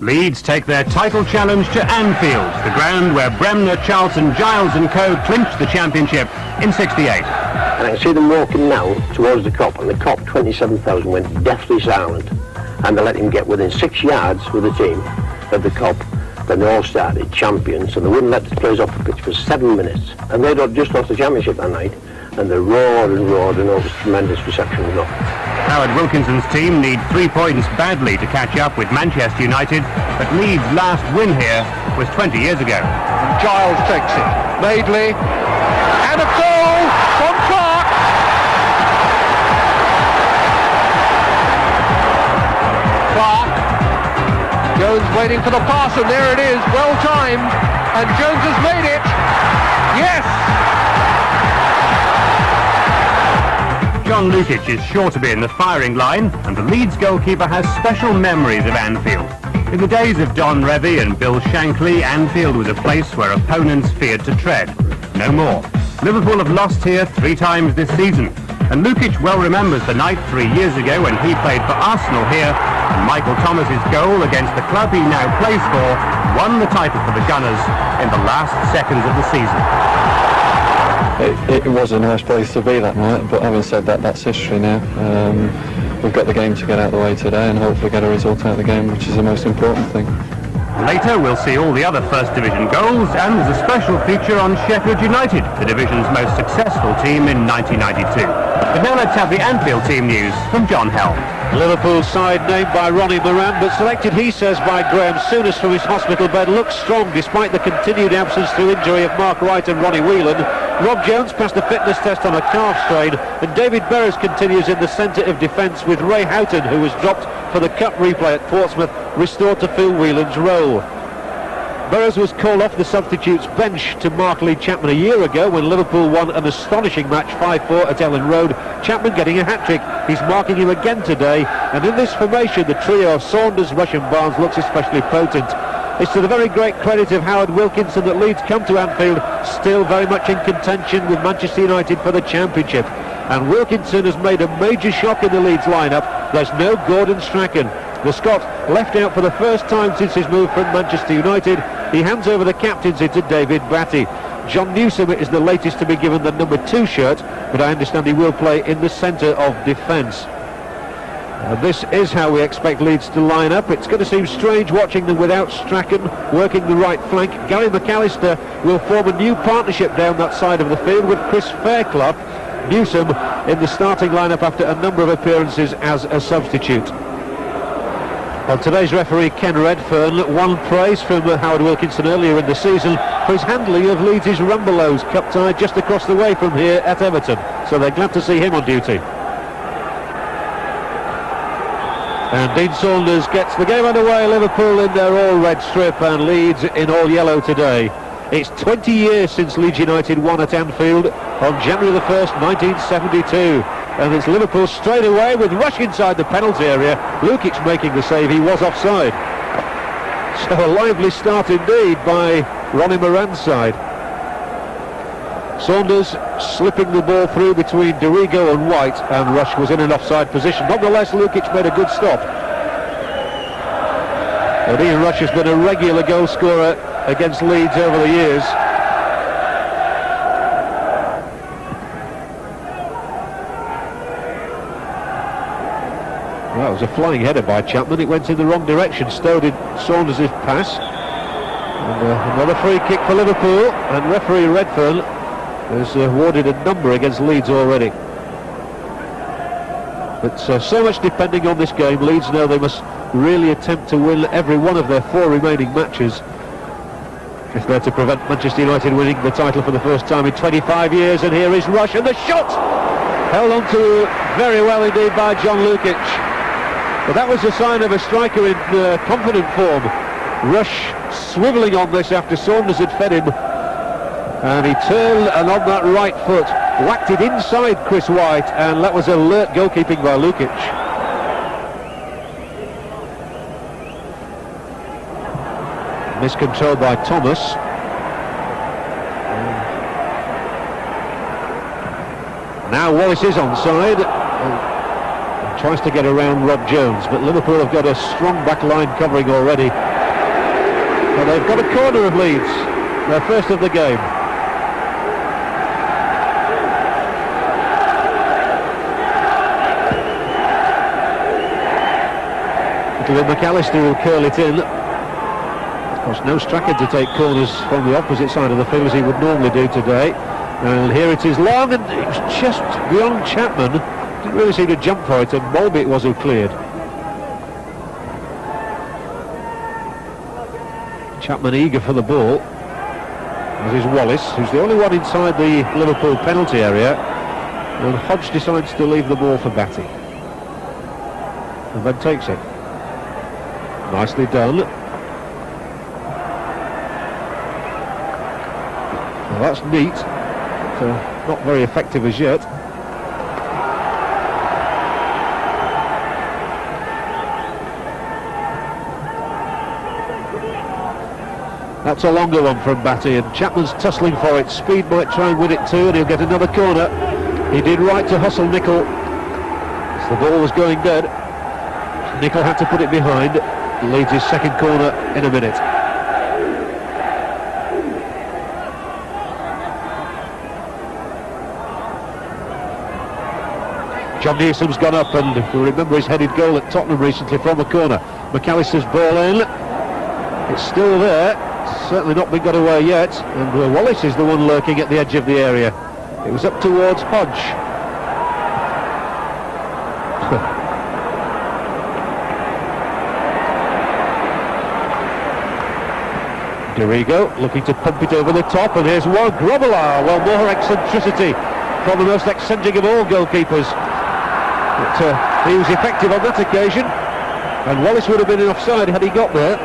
Leeds take their title challenge to Anfield, the ground where Bremner, Charlton, Giles and co clinched the championship in '68. And I can see them walking now towards the Kop, and the Kop, 27,000, went deathly silent. And they let him get within 6 yards with the team of the Kop. Then they all started champions, and they wouldn't let the players off the pitch for 7 minutes. And they'd just lost the championship that night, and they roared, and it was tremendous reception. Howard Wilkinson's team need 3 points badly to catch up with Manchester United, but Leeds' last win here was 20 years ago. Giles takes it. Madeley, and a goal from Clark. Clark. Jones waiting for the pass, and there it is, well timed, and Jones has made it. Yes! John Lukic is sure to be in the firing line, and the Leeds goalkeeper has special memories of Anfield. In the days of Don Revie and Bill Shankly, Anfield was a place where opponents feared to tread. No more. Liverpool have lost here 3 times this season, and Lukic well remembers the night 3 years ago when he played for Arsenal here, and Michael Thomas's goal against the club he now plays for won the title for the Gunners in the last seconds of the season. It was a nice place to be that night, but having said that, that's history now. We've got the game to get out of the way today and hopefully get a result out of the game, which is the most important thing. Later we'll see all the other First Division goals, and there's a special feature on Sheffield United, the division's most successful team in 1992. But now let's have the Anfield team news from John Helm. Liverpool side named by Ronnie Moran, but selected, he says, by Graham Souness from his hospital bed, looks strong despite the continued absence through injury of Mark Wright and Ronnie Whelan. Rob Jones passed the fitness test on a calf strain, and David Burrows continues in the centre of defence, with Ray Houghton, who was dropped for the cup replay at Portsmouth, restored to fill Whelan's role. Burrows was called off the substitutes bench to mark Lee Chapman a year ago when Liverpool won an astonishing match 5-4 at Ellen Road. Chapman getting a hat-trick. He's marking him again today, and in this formation the trio of Saunders, Rush and Barnes looks especially potent. It's to the very great credit of Howard Wilkinson that Leeds come to Anfield still very much in contention with Manchester United for the championship. And Wilkinson has made a major shock in the Leeds lineup. There's no Gordon Strachan. The Scot left out for the first time since his move from Manchester United. He hands over the captaincy to David Batty. John Newsom is the latest to be given the number 2 shirt, but I understand he will play in the centre of defence. This is how we expect Leeds to line up. It's going to seem strange watching them without Strachan working the right flank. Gary McAllister will form a new partnership down that side of the field with Chris Fairclough. Newsom in the starting lineup after a number of appearances as a substitute. Well, today's referee Ken Redfern won praise from Howard Wilkinson earlier in the season for his handling of Leeds' Rumbelows cup tie just across the way from here at Everton. So they're glad to see him on duty. And Dean Saunders gets the game underway. Liverpool in their all-red strip and Leeds in all-yellow today. It's 20 years since Leeds United won at Anfield on January the 1st, 1972. And it's Liverpool straight away with Rush inside the penalty area. Lukic making the save, he was offside. So a lively start indeed by Ronnie Moran's side. Saunders slipping the ball through between Dorigo and White, and Rush was in an offside position. Nonetheless, Lukic made a good stop. And Ian Rush has been a regular goal scorer against Leeds over the years. Well, it was a flying header by Chapman. It went in the wrong direction, stowed in Saunders' pass. And another free kick for Liverpool, and referee Redfern has awarded a number against Leeds already. But so much depending on this game. Leeds know they must really attempt to win every one of their 4 remaining matches if they're to prevent Manchester United winning the title for the first time in 25 years. And here is Rush, and the shot held on to very well indeed by John Lukic. But that was a sign of a striker in confident form. Rush swivelling on this after Saunders had fed him, and he turned and on that right foot whacked it inside Chris White, and that was alert goalkeeping by Lukic. Miscontrolled by Thomas. Now Wallace is onside. Tries to get around Rob Jones, but Liverpool have got a strong back line covering already. Well, they've got a corner of Leeds, their first of the game. It'll be McAllister who'll curl it in. Of course, no striker to take corners from the opposite side of the field as he would normally do today. And here it is long, and it was just beyond Chapman. Didn't really seem to jump for it, and Molby it was who cleared. Chapman eager for the ball, as is Wallace, who's the only one inside the Liverpool penalty area. And Hodge decides to leave the ball for Batty. And then takes it. Nicely done. Well, that's neat. Not very effective as yet. That's a longer one from Batty, and Chapman's tussling for it. Speed might try and win it too, and he'll get another corner. He did right to hustle Nicol as the ball was going dead. Nicol had to put it behind. Leads his second corner in a minute. John Newsom's gone up, and you'll remember his headed goal at Tottenham recently from a corner. McAllister's ball in. It's still there. It's certainly not been got away yet. And Wallace is the one lurking at the edge of the area. It was up towards Hodge. Dorigo looking to pump it over the top, and here's one. Grobbelaar. Well, more eccentricity from the most eccentric of all goalkeepers. But he was effective on that occasion, and Wallace would have been in offside had he got there.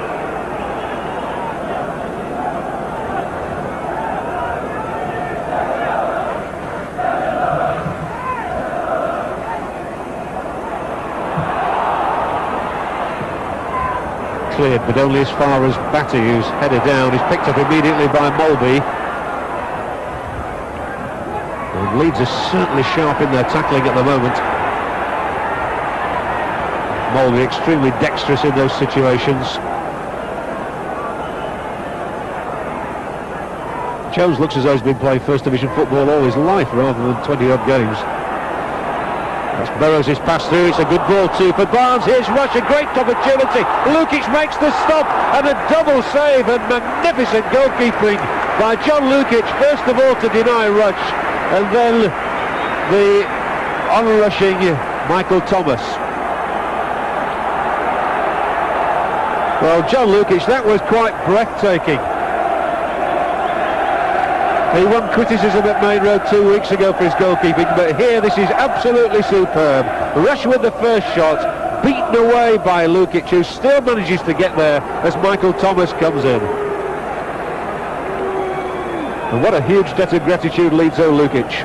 Cleared, but only as far as Batty, who's headed down. He's picked up immediately by Molby. And Leeds are certainly sharp in their tackling at the moment. Molby extremely dexterous in those situations. Jones looks as though he's been playing First Division football all his life rather than 20-odd games. That's Burrows' pass through. It's a good ball too for Barnes. Here's Rush, a great opportunity. Lukic makes the stop, and a double save, and magnificent goalkeeping by John Lukic. First of all to deny Rush, and then the on-rushing Michael Thomas. Well, John Lukic, that was quite breathtaking. He won criticism at Main Road 2 weeks ago for his goalkeeping, but here this is absolutely superb. Rush with the first shot, beaten away by Lukic, who still manages to get there as Michael Thomas comes in. And what a huge debt of gratitude Leeds owe Lukic.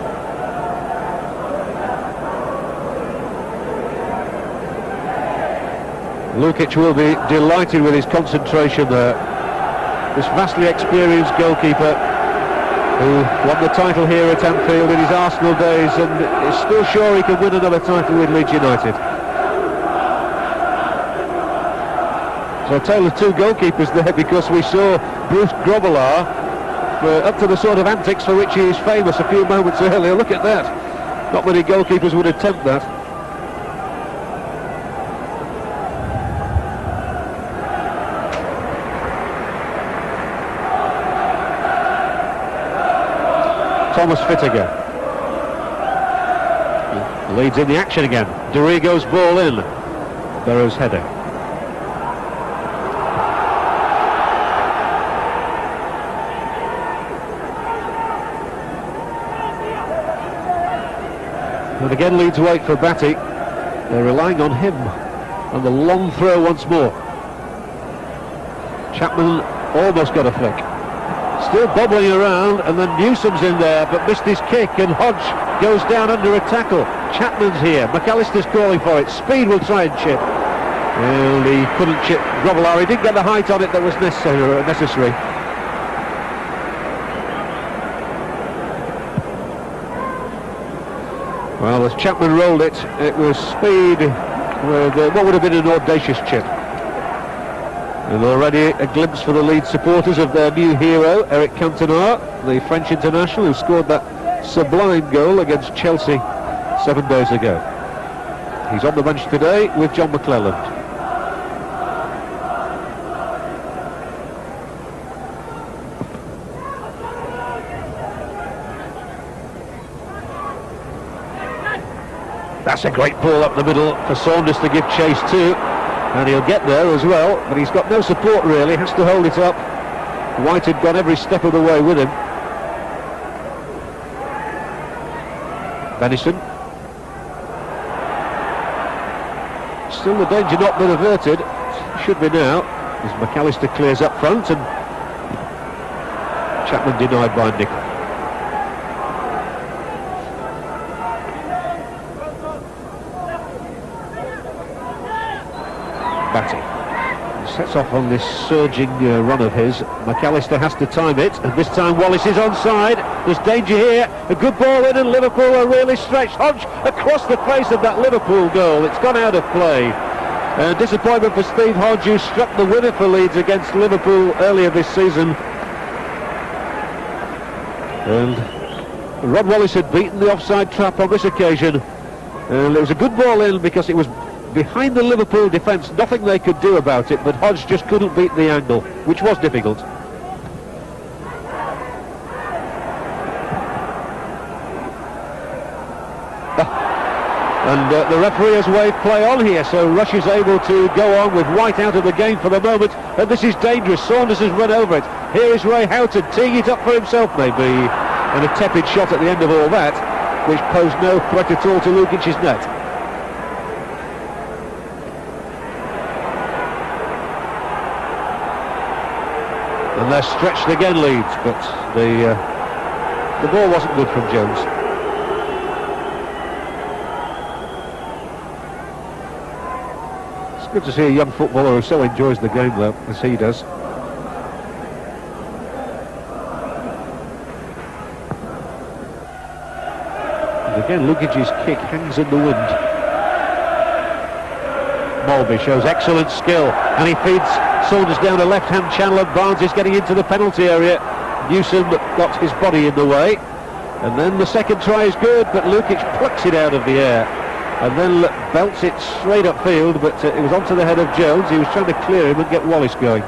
Lukic will be delighted with his concentration there. This vastly experienced goalkeeper who won the title here at Anfield in his Arsenal days, and is still sure he can win another title with Leeds United. So a tale of two goalkeepers there, because we saw Bruce Grobbelaar up to the sort of antics for which he is famous a few moments earlier. Look at that. Not many goalkeepers would attempt that. Thomas Fittiger. Leeds in the action again. Dorigo's ball in. Burrows' header. And again Leeds wait for Batty. They're relying on him. And the long throw once more. Chapman almost got a flick. Still bobbling around, and then Newsom's in there, but missed his kick, and Hodge goes down under a tackle. Chapman's here. McAllister's calling for it. Speed will try and chip. And he couldn't chip Grobbelaar. He didn't get the height on it that was necessary. Well, as Chapman rolled it, it was Speed with what would have been an audacious chip. And already a glimpse for the Leeds supporters of their new hero, Eric Cantona, the French international who scored that sublime goal against Chelsea 7 days ago. He's on the bench today with John McClelland. That's a great ball up the middle for Saunders to give chase to, and he'll get there as well, but he's got no support really, has to hold it up. White had gone every step of the way with him. Benison. Still the danger not been averted, should be now, as McAllister clears up front and Chapman denied by Nicol. Batty sets off on this surging run of his. McAllister has to time it, and this time Wallace is onside. There's danger here. A good ball in, and Liverpool are really stretched. Hodge across the face of that Liverpool goal. It's gone out of play. Disappointment for Steve Hodge, who struck the winner for Leeds against Liverpool earlier this season. And Rod Wallace had beaten the offside trap on this occasion. And it was a good ball in because it was behind the Liverpool defence, nothing they could do about it, but Hodge just couldn't beat the angle, which was difficult. And the referee has waved play on here, so Rush is able to go on with White out of the game for the moment, and this is dangerous. Saunders has run over it. Here is Ray Houghton teeing it up for himself maybe, and a tepid shot at the end of all that, which posed no threat at all to Lukic's net. And they're stretched again, Leeds, but the ball wasn't good from Jones. It's good to see a young footballer who so enjoys the game, though, as he does. And again, Lukic's kick hangs in the wind. Mulvey shows excellent skill, and he feeds Saunders down a left-hand channel, and Barnes is getting into the penalty area. Newsom got his body in the way, and then the second try is good, but Lukic plucks it out of the air and then belts it straight upfield, but it was onto the head of Jones. He was trying to clear him and get Wallace going.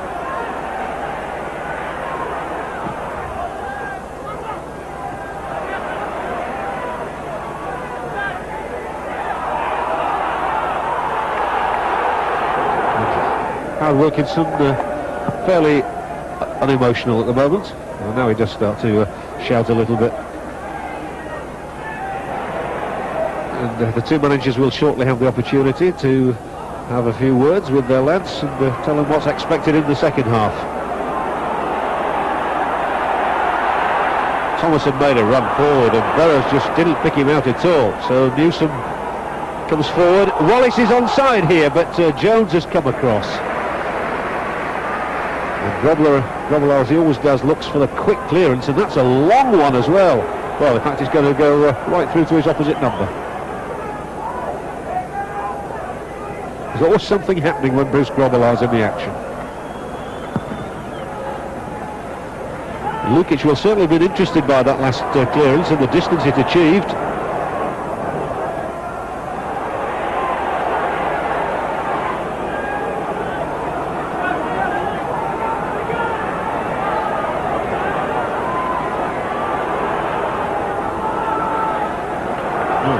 Howard Wilkinson fairly unemotional at the moment. Well, now he does start to shout a little bit. And the two managers will shortly have the opportunity to have a few words with their lads and tell them what's expected in the second half. Thomas had made a run forward and Burrows just didn't pick him out at all. So Newsom comes forward. Wallace is onside here, but Jones has come across. And Grobbelaar, as he always does, looks for the quick clearance, and that's a long one as well. Well, in fact, he's going to go right through to his opposite number. There's always something happening when Bruce Grobbelaar's in the action. Lukic will certainly have been interested by that last clearance and the distance it achieved.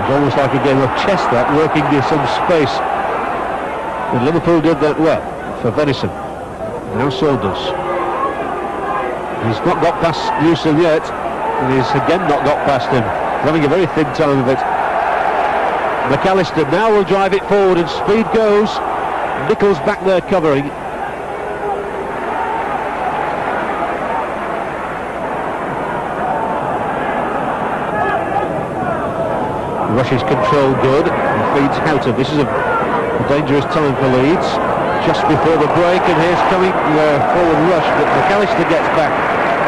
It's almost like a game of chess, that, working some space. And Liverpool did that well for Venison. Now Saunders. He's not got past Newsom yet, and he's again not got past him. He's having a very thin time of it. McAllister now will drive it forward, and speed goes. Nicol's back there covering. Rush's control good. He feeds Houghton. This is a dangerous time for Leeds. Just before the break, and here's coming forward Rush, but McAllister gets back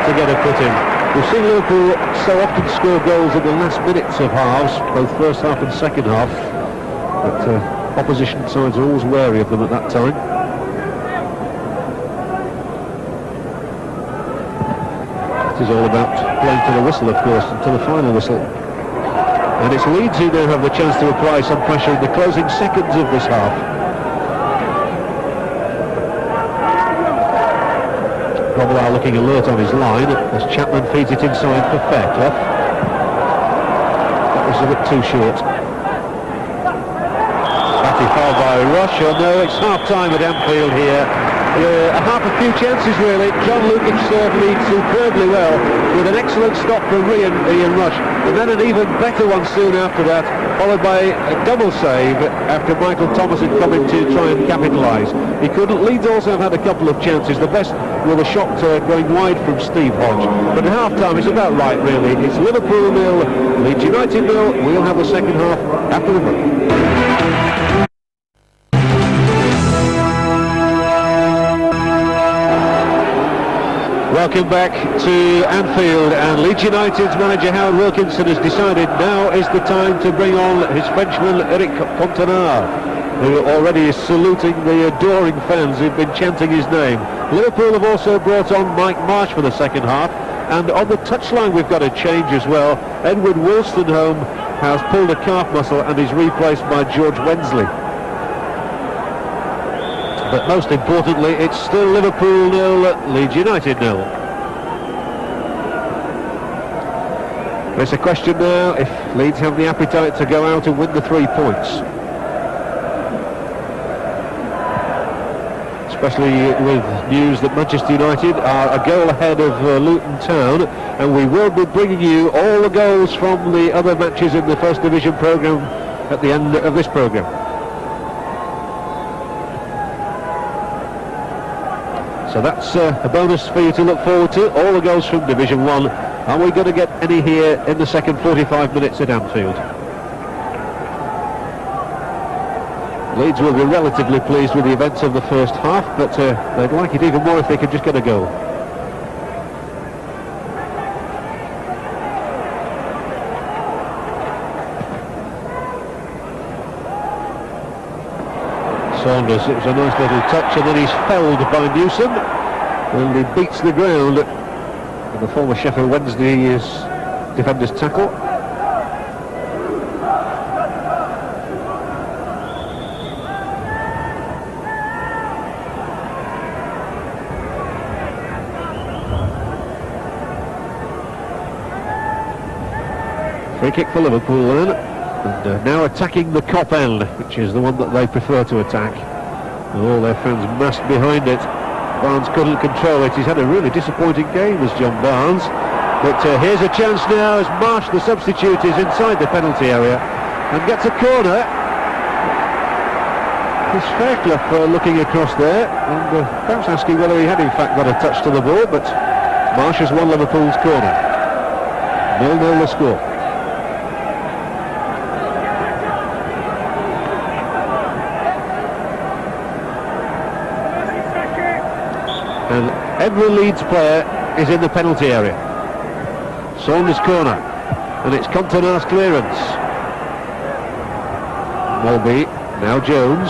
to get a put in. We've seen Liverpool so often score goals in the last minutes of halves, both first half and second half, but opposition sides are always wary of them at that time. It is all about playing to the whistle, of course, and to the final whistle. And it's Leeds who now have the chance to apply some pressure in the closing seconds of this half. Grobbelaar looking alert on his line as Chapman feeds it inside for Fairclough. That was a bit too short. Batty fouled by Rush. Oh no, it's half-time at Anfield here. A few chances really. John Lukic served Leeds superbly well with an excellent stop from Ian Rush, and then an even better one soon after that, followed by a double save after Michael Thomas had come in to try and capitalise. He couldn't. Leeds also have had a couple of chances, the best with a shot going wide from Steve Hodge. But at half-time it's about right really. It's Liverpool 0, Leeds United 0. We'll have the second half after the break. Welcome back to Anfield, and Leeds United's manager Howard Wilkinson has decided now is the time to bring on his Frenchman Eric Cantona, who already is saluting the adoring fans who've been chanting his name. Liverpool have also brought on Mike Marsh for the second half, and on the touchline we've got a change as well. Edward Wolstenholme has pulled a calf muscle and is replaced by George Wensley. But most importantly, it's still Liverpool 0, Leeds United 0. It's a question now if Leeds have the appetite to go out and win the 3 points. Especially with news that Manchester United are a goal ahead of Luton Town, and we will be bringing you all the goals from the other matches in the First Division programme at the end of this programme. So that's a bonus for you to look forward to, all the goals from Division 1. Are we going to get any here in the second 45 minutes at Anfield? Leeds will be relatively pleased with the events of the first half, but they'd like it even more if they could just get a goal. Saunders, it was a nice little touch, and then he's felled by Newsom, and he beats the ground, and the former Sheffield Wednesday defender's tackle. Free kick for Liverpool then. And now attacking the Kop end, which is the one that they prefer to attack. And all their fans massed behind it. Barnes couldn't control it. He's had a really disappointing game as John Barnes. But here's a chance now as Marsh, the substitute, is inside the penalty area and gets a corner. It's Fairclough looking across there and perhaps asking whether he had in fact got a touch to the ball, but Marsh has won Liverpool's corner. 0-0 the score. And every Leeds player is in the penalty area. Saunders corner, and it's Cantona's clearance. Mulby, now Jones.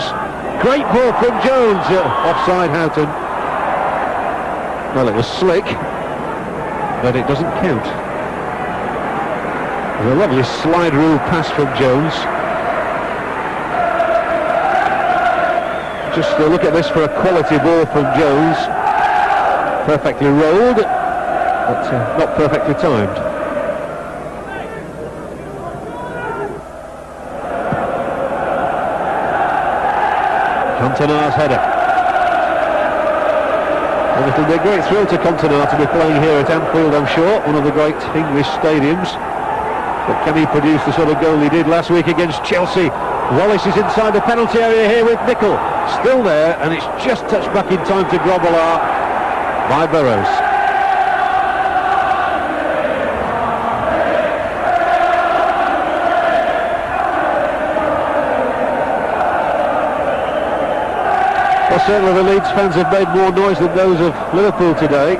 Great ball from Jones, offside Houghton. Well, it was slick, but it doesn't count. There's a lovely slide rule pass from Jones. Just look at this for a quality ball from Jones. Perfectly rolled, but not perfectly timed. Cantona's header. And it'll be a great thrill to Cantona to be playing here at Anfield, I'm sure, one of the great English stadiums. But can he produce the sort of goal he did last week against Chelsea? Wallace is inside the penalty area here with Nicol. Still there, and it's just touched back in time to Grobbelaar by Burrows. Well, certainly the Leeds fans have made more noise than those of Liverpool today.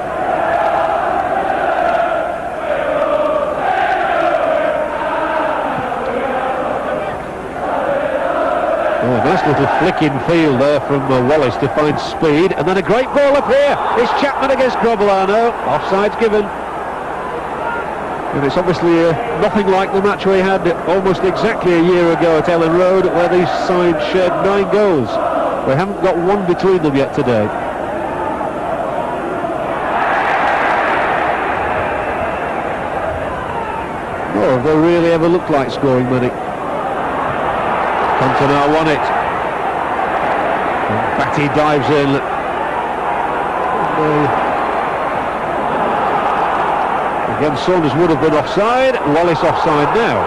Oh, nice little flick in field there from Wallace to find speed, and then a great ball up here. It's Chapman against Grobbelaar. No, offside's given. And it's obviously nothing like the match we had almost exactly a year ago at Ellen Road, where these sides shared 9 goals. They haven't got one between them yet today. Nor have they really ever looked like scoring many. Cantona won it. And Batty dives in. Again, Saunders would have been offside. Wallace offside now.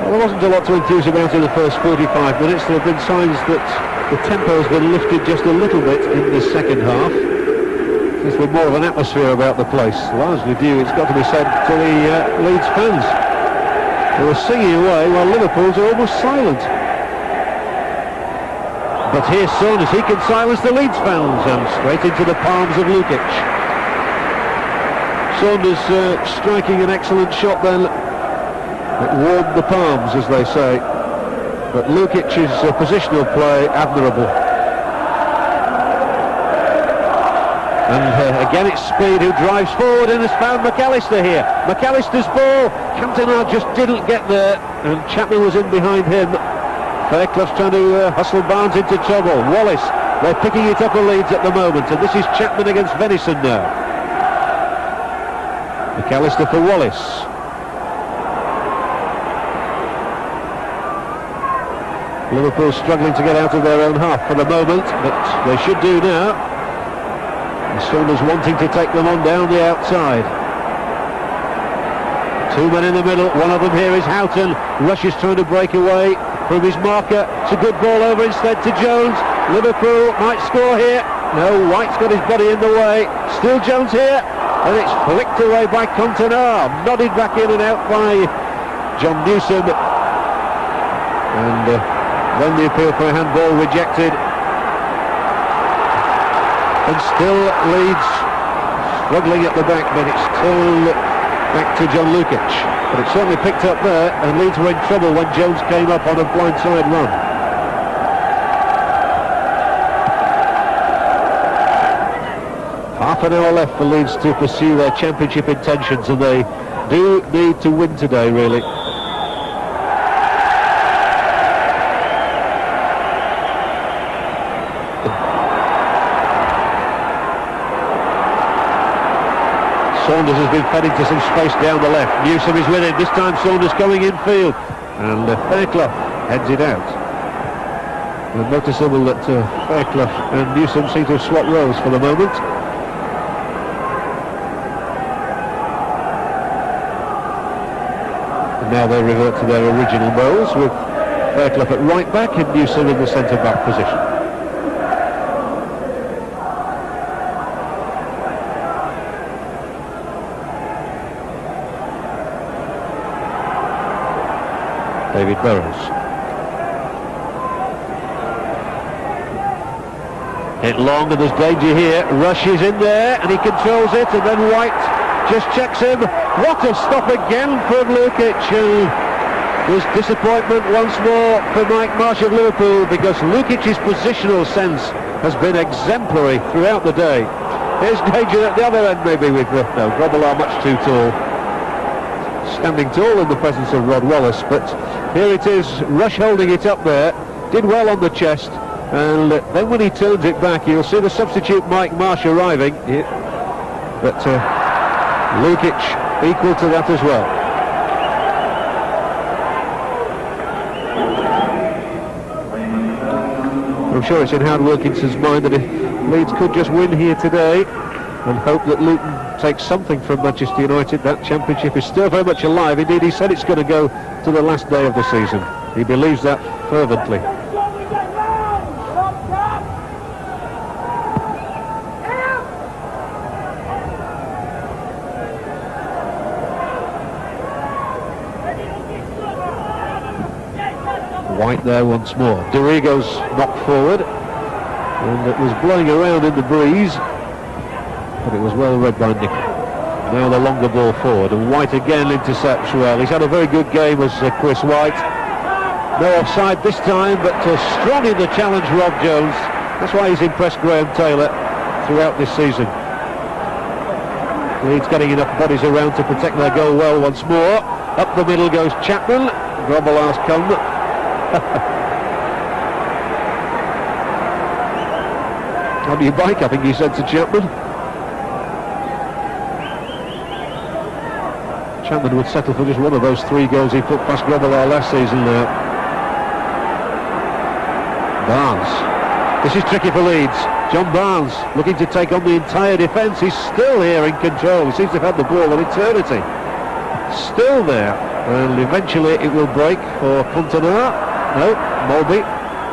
Well, there wasn't a lot to enthuse about in the first 45 minutes. There have been signs that the tempo has been lifted just a little bit in the second half. There's been more of an atmosphere about the place, largely due, it's got to be said, to the Leeds fans. They were singing away while Liverpool's are almost silent. But here's Saunders, he can silence the Leeds fans, and straight into the palms of Lukic. Saunders striking an excellent shot then. It warmed the palms, as they say. But Lukic's positional play, admirable. And again it's Speed who drives forward and has found McAllister here. McAllister's ball, Cantona just didn't get there, and Chapman was in behind him. Fairclough's trying to hustle Barnes into trouble. Wallace, they're picking it up at Leeds at the moment, and this is Chapman against Venison now. McAllister for Wallace. Liverpool struggling to get out of their own half for the moment, but they should do now. Saunders wanting to take them on down the outside. 2 men in the middle, one of them here is Houghton. Rush is trying to break away from his marker. It's a good ball over instead to Jones. Liverpool might score here. No, White's got his body in the way. Still Jones here, and it's flicked away by Cantona. Nodded back in and out by John Newsom. And then the appeal for a handball rejected. And still Leeds struggling at the back, but it's still back to John Lukic. But it certainly picked up there, and Leeds were in trouble when Jones came up on a blindside run. Half an hour left for Leeds to pursue their championship intentions, and they do need to win today, really. Saunders has been fed into some space down the left. Newsom is with him. This time Saunders going infield. And Fairclough heads it out. And noticeable that Fairclough and Newsom seem to have swapped roles for the moment. And now they revert to their original roles, with Fairclough at right back and Newsom in the centre back position. David Burrows. Hit long, and there's danger here. Rush is in there and he controls it, and then White just checks him. What a stop again from Lukic, who was disappointment once more for Mike Marsh of Liverpool, because Lukic's positional sense has been exemplary throughout the day. Here's danger at the other end, maybe, with no, Grobbelaar much too tall. Standing tall in the presence of Rod Wallace, but here it is, Rush holding it up there, did well on the chest, and then when he turns it back, you'll see the substitute Mike Marsh arriving, but Lukic equal to that as well. I'm sure it's in Howard Wilkinson's mind that if Leeds could just win here today and hope that Luton takes something from Manchester United, that championship is still very much alive. Indeed, he said it's going to go to the last day of the season. He believes that fervently. White there once more. Dorigo's knocked forward, and it was blowing around in the breeze. but it was well read by Nick. Now the longer ball forward, and White again intercepts well. He's had a very good game as Chris White. No offside this time, but strong in the challenge, Rob Jones. That's why he's impressed Graham Taylor throughout this season. Leeds getting enough bodies around to protect their goal well once more. Up the middle goes Chapman. Grobbelaar's come. How do you bike, I think he said to Chapman. Chapman would settle for just one of those 3 goals he put past Grobbelaar last season now. Barnes. This is tricky for Leeds. John Barnes looking to take on the entire defence. He's still here in control. He seems to have had the ball an eternity. Still there. And eventually it will break for Cantona. No, Mulby.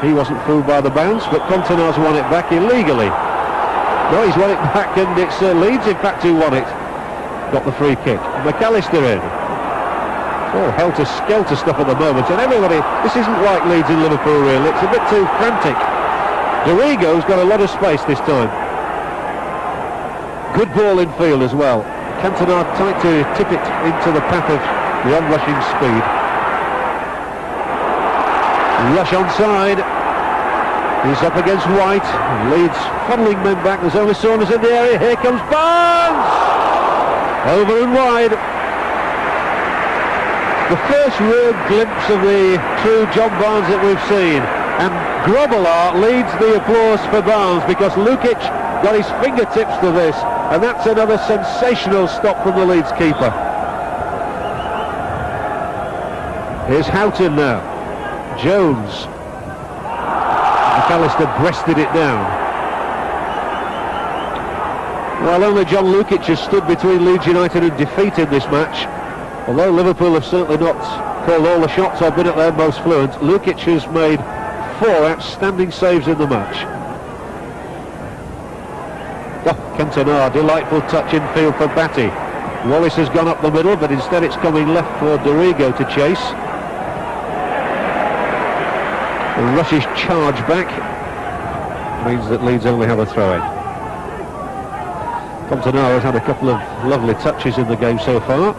He wasn't fooled by the bounce, but Cantona's won it back illegally. No, he's won it back, and it's Leeds in fact who won it. Got the free kick. McAllister in. Oh, helter-skelter stuff at the moment, and everybody, this isn't like Leeds in Liverpool really, it's a bit too frantic. Dorigo's got a lot of space this time. Good ball in field as well. Cantona tried to tip it into the path of the onrushing speed. Rush onside. He's up against White. Leeds funneling men back. There's only Saunders in the area. Here comes Barnes! Over and wide. The first real glimpse of the true John Barnes that we've seen. And Grobbelaar leads the applause for Barnes because Lukic got his fingertips to this. And that's another sensational stop from the Leeds keeper. Here's Houghton now. Jones. McAllister breasted it down. Well, only John Lukic has stood between Leeds United and defeat in this match. Although Liverpool have certainly not called all the shots or been at their most fluent, Lukic has made 4 outstanding saves in the match. Oh, Cantona, delightful touch in field for Batty. Wallace has gone up the middle, but instead it's coming left for Dorigo to chase. The Russisch charge back means that Leeds only have a throw-in. Cantona has had a couple of lovely touches in the game so far.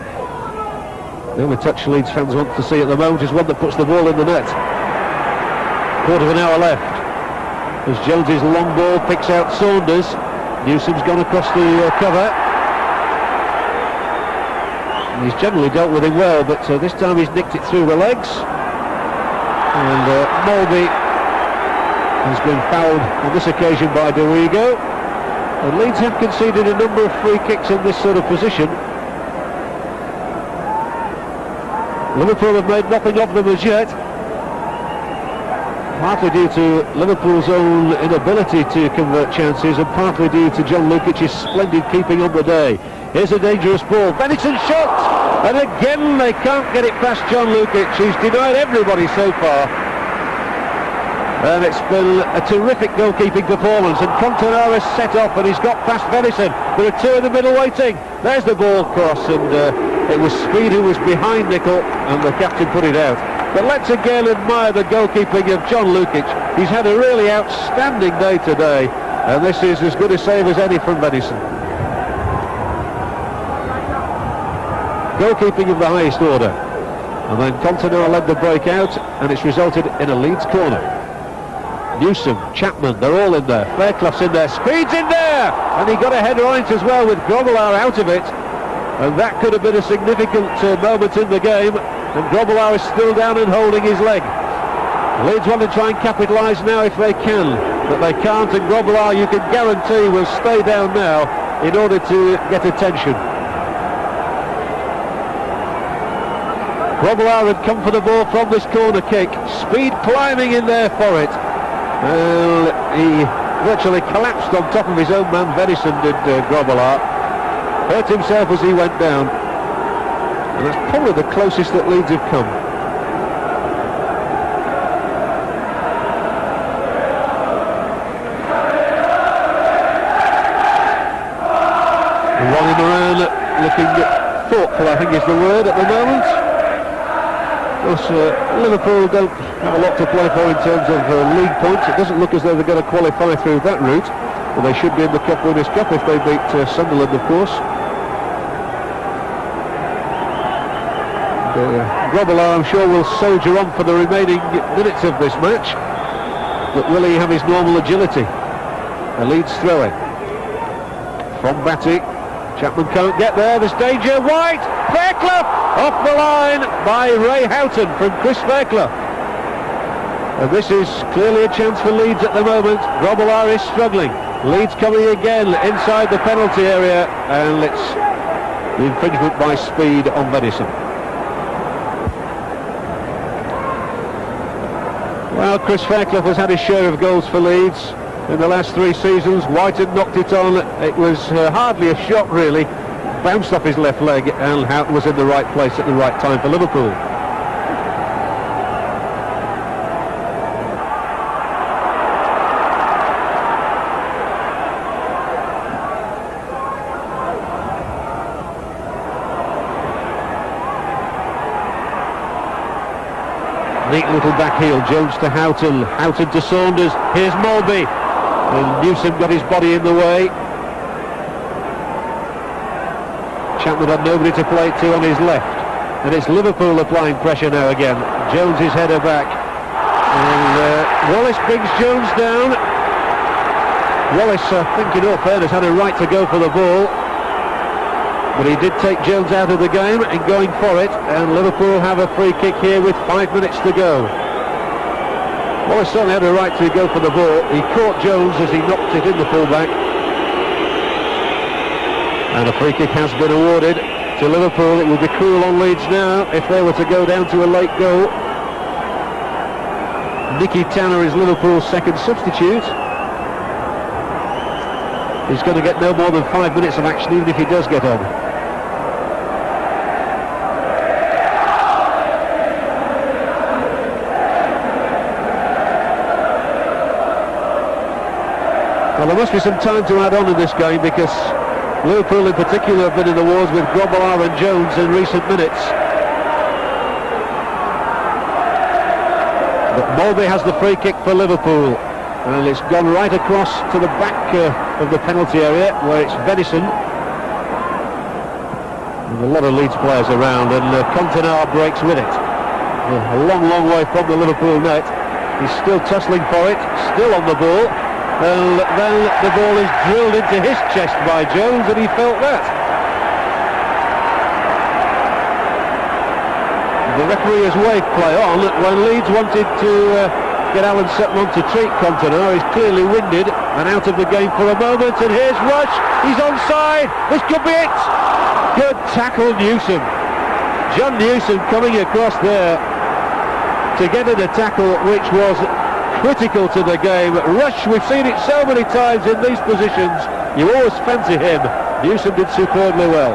The only touch Leeds fans want to see at the moment is one that puts the ball in the net. Quarter of an hour left. As Jones's long ball picks out Saunders. Newsom's gone across the cover. And he's generally dealt with him well, but this time he's nicked it through the legs. And Mulby has been fouled on this occasion by Dorigo. And Leeds have conceded a number of free kicks in this sort of position. Liverpool have made nothing of them as yet. Partly due to Liverpool's own inability to convert chances and partly due to John Lukic's splendid keeping on the day. Here's a dangerous ball. Venison shot! And again they can't get it past John Lukic. He's denied everybody so far. And it's been a terrific goalkeeping performance, and Cantona has set off and he's got past Venison. There are 2 in the middle waiting. There's the ball cross, and it was Speed who was behind Nicol, and the captain put it out. But let's again admire the goalkeeping of John Lukic. He's had a really outstanding day today, and this is as good a save as any from Venison. Goalkeeping of the highest order. And then Cantona led the break out, and it's resulted in a Leeds corner. Newsom, Chapman, they're all in there. Fairclough's in there, Speed's in there! And he got a header on it as well with Grobbelaar out of it. And that could have been a significant moment in the game. And Grobbelaar is still down and holding his leg. Leeds want to try and capitalise now if they can. But they can't, and Grobbelaar, you can guarantee, will stay down now in order to get attention. Grobbelaar had come for the ball from this corner kick. Speed climbing in there for it. He virtually collapsed on top of his own man Venison, did Grobbelaar. Hurt himself as he went down. And that's probably the closest that Leeds have come. Ronnie Moran looking thoughtful, I think is the word at the moment. Of course, Liverpool don't have a lot to play for in terms of league points. It doesn't look as though they're going to qualify through that route. Well, they should be in the Cup Winners' Cup if they beat Sunderland, of course. Grobbelaar, I'm sure, will soldier on for the remaining minutes of this match. But will he have his normal agility? A Leeds throw-in. From Batty. Chapman can't get there. There's danger. White! Fairclough! Off the line by Ray Houghton from Chris Fairclough. And this is clearly a chance for Leeds at the moment. Grobbelaar is struggling. Leeds coming again inside the penalty area, and it's the infringement by speed on Venison. Well, Chris Fairclough has had his share of goals for Leeds in the last 3 seasons. White had knocked it on. It was hardly a shot, really. Bounced off his left leg, and Houghton was in the right place at the right time for Liverpool. Neat little back heel. Jones to Houghton. Houghton to Saunders. Here's Mulby. And Newsom got his body in the way. Chapman had nobody to play it to on his left. And it's Liverpool applying pressure now again. Jones is header back. And Wallace brings Jones down. Wallace, I think in all fairness, had a right to go for the ball. But he did take Jones out of the game in going for it, and Liverpool have a free kick here with 5 minutes to go. Wallace certainly had a right to go for the ball. He caught Jones as he knocked it in the fullback. And a free kick has been awarded to Liverpool. It would be cruel on Leeds now if they were to go down to a late goal. Nicky Tanner is Liverpool's second substitute. He's going to get no more than 5 minutes of action, even if he does get on. Well, there must be some time to add on in this game, because Liverpool in particular have been in the wars with Grobbelaar and Jones in recent minutes. But Mulby has the free kick for Liverpool, and it's gone right across to the back of the penalty area, where it's Venison. There's a lot of Leeds players around, and Cantona breaks with it. A long, long way from the Liverpool net. He's still tussling for it, still on the ball. And then the ball is drilled into his chest by Jones, and he felt that. The referee has waved play on. When Leeds wanted to get Alan Sutton on to treat Cantona, he's clearly winded and out of the game for a moment. And here's Rush. He's onside. This could be it. Good tackle, Newsom. John Newsom coming across there to get in a tackle which was critical to the game. Rush, we've seen it so many times in these positions. You always fancy him. Newsom did superbly well.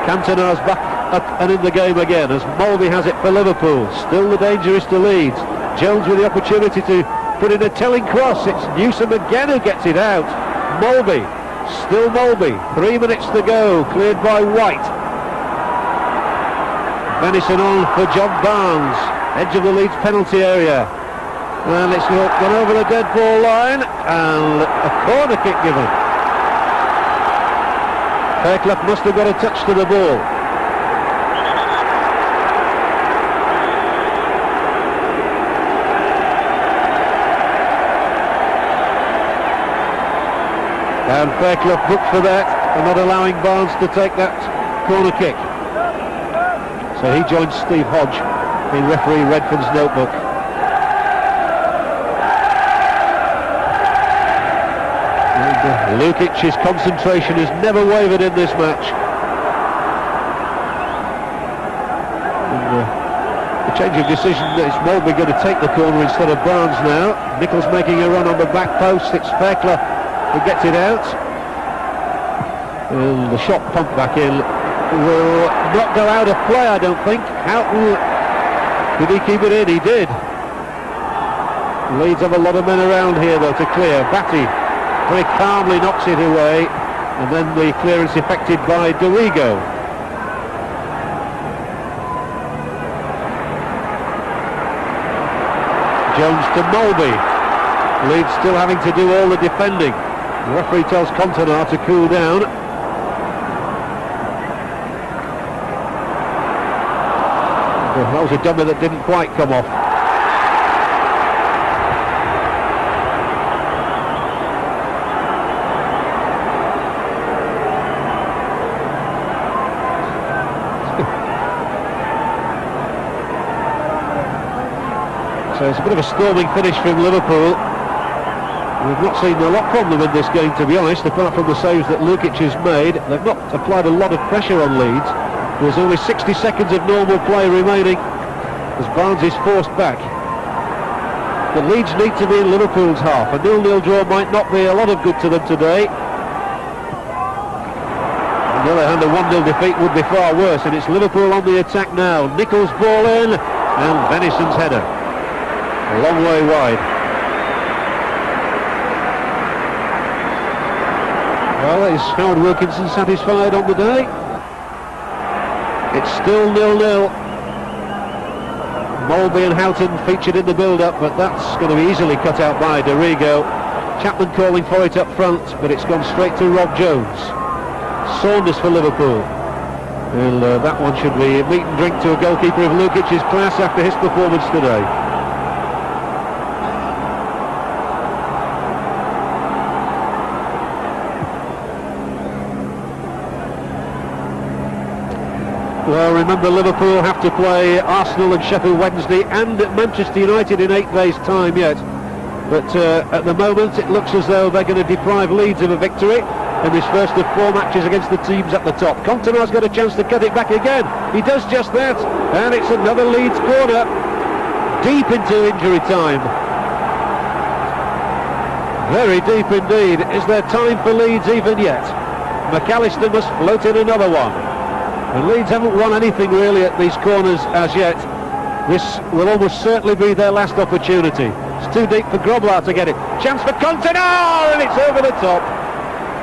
Cantona's back up and in the game again as Mulby has it for Liverpool. Still the danger is to Leeds. Jones with the opportunity to put in a telling cross. It's Newsom again who gets it out. Mulby, still Mulby. 3 minutes to go, cleared by White. Venison on for John Barnes. Edge of the Leeds penalty area, and it's gone over the dead ball line, and a corner kick given. Fairclough must have got a touch to the ball. And Fairclough booked for that, and not allowing Barnes to take that corner kick. So he joins Steve Hodge in referee Redford's notebook. And Lukic's concentration has never wavered in this match. And the change of decision, it's Mulby going to take the corner instead of Barnes now. Nichols making a run on the back post. It's Fairclough who gets it out. And the shot pumped back in will not go out of play, I don't think. Houghton, did he keep it in? He did. Leeds have a lot of men around here though to clear. Batty very calmly knocks it away, and then the clearance effected by Dorigo. Jones to Mulby. Leeds still having to do all the defending. The referee tells Cantona to cool down. That was a dummy that didn't quite come off. So it's a bit of a storming finish from Liverpool. We've not seen a lot from them in this game, to be honest, apart from the saves that Lukic has made. They've not applied a lot of pressure on Leeds. There's only 60 seconds of normal play remaining as Barnes is forced back. The Leeds need to be in Liverpool's half. A 0-0 draw might not be a lot of good to them today. On the other hand, a 1-0 defeat would be far worse, and it's Liverpool on the attack now. Nichols' ball in, and Venison's header. A long way wide. Well, is Howard Wilkinson satisfied on the day? It's still 0-0. Molby and Houghton featured in the build-up, but that's going to be easily cut out by Dorigo. Chapman calling for it up front, but it's gone straight to Rob Jones. Saunders for Liverpool. And that one should be meat and drink to a goalkeeper of Lukic's class after his performance today. Well, remember, Liverpool have to play Arsenal and Sheffield Wednesday and Manchester United in 8 days' time yet. But at the moment, it looks as though they're going to deprive Leeds of a victory in this first of 4 matches against the teams at the top. Cantona's got a chance to cut it back again. He does just that, and it's another Leeds corner, deep into injury time. Very deep indeed. Is there time for Leeds even yet? McAllister must float in another one. And Leeds haven't won anything really at these corners as yet. This will almost certainly be their last opportunity. It's too deep for Grobler to get it. Chance for Cantona, and it's over the top.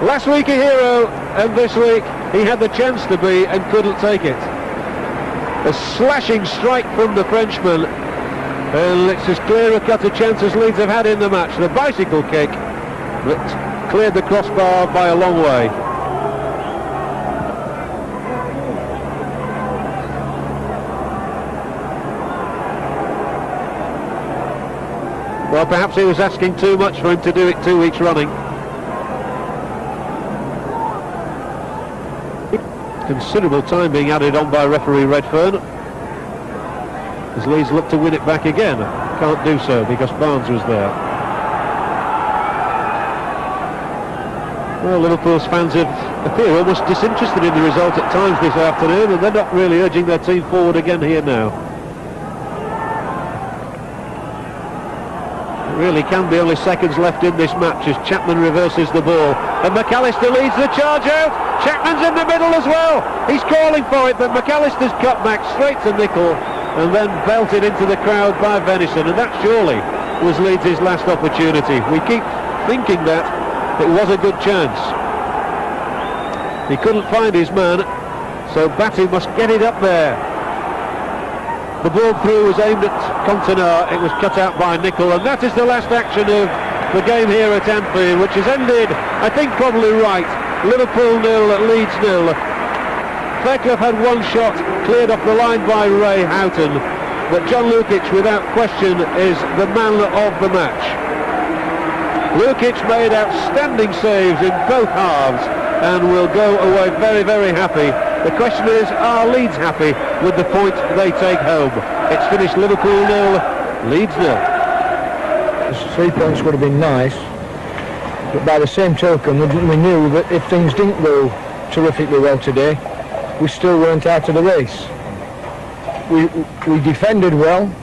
Last week a hero, and this week he had the chance to be and couldn't take it. A slashing strike from the Frenchman, and it's as clear a cut a chance as Leeds have had in the match. The bicycle kick that cleared the crossbar by a long way. Well, perhaps he was asking too much for him to do it 2 weeks running. Considerable time being added on by referee Redfern, as Leeds look to win it back again. Can't do so because Barnes was there. Well, Liverpool's fans appear almost disinterested in the result at times this afternoon, and they're not really urging their team forward again here now. Really can be only seconds left in this match as Chapman reverses the ball, and McAllister leads the charge out. Chapman's in the middle as well. He's calling for it, but McAllister's cut back straight to Nicholl and then belted into the crowd by Venison, and that surely was Leeds' last opportunity. We keep thinking that it was a good chance. He couldn't find his man, so Batty must get it up there. The ball through was aimed at Cantona. It was cut out by Nicholl, and that is the last action of the game here at Anfield, which has ended, I think, probably right. Liverpool 0, Leeds 0. Fairclough had one shot cleared off the line by Ray Houghton, but John Lukic, without question, is the man of the match. Lukic made outstanding saves in both halves and will go away very, very happy. The question is, are Leeds happy with the point they take home? It's finished Liverpool 0, Leeds 0. 3 points would have been nice, but by the same token, we knew that if things didn't go terrifically well today, we still weren't out of the race. We defended well.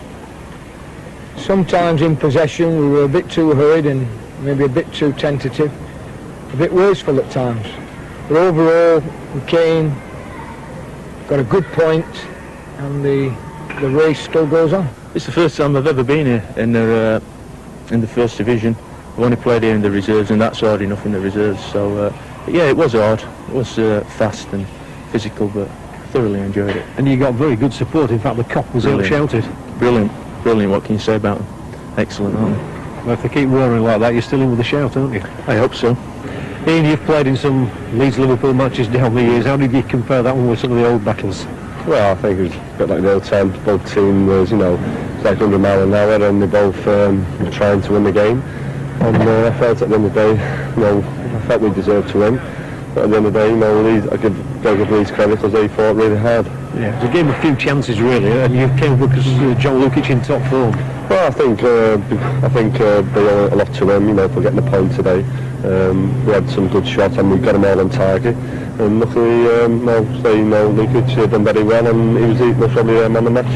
Sometimes in possession we were a bit too hurried and maybe a bit too tentative, a bit wasteful at times. But overall, we came, got a good point, and the race still goes on. It's the first time I've ever been here in the first division. I've only played here in the reserves, and that's hard enough in the reserves. So yeah, it was hard. It was fast and physical, but thoroughly enjoyed it. And you got very good support. In fact, the cop was out-shouted. Brilliant, brilliant. What can you say about them? Excellent, aren't they? Well, if they keep roaring like that, you're still in with a shout, aren't you? I hope so. Ian, you've played in some Leeds-Liverpool matches down the years. How did you compare that one with some of the old battles? Well, I think it was a bit like the old times. Both teams was, you know, it's like 100 mile an hour, and they both were trying to win the game. And I felt at the end of the day, you know, I felt we deserved to win. But at the end of the day, you know, Leeds, I give very good Leeds credit because they fought really hard. Yeah, it was a game of few chances really, and you came up because John Lukic in top form. Well, I think they owe a lot to him, you know, for getting the point today. We had some good shots and we got them all on target. And luckily, Lukic done very well, and he was probably man of the match.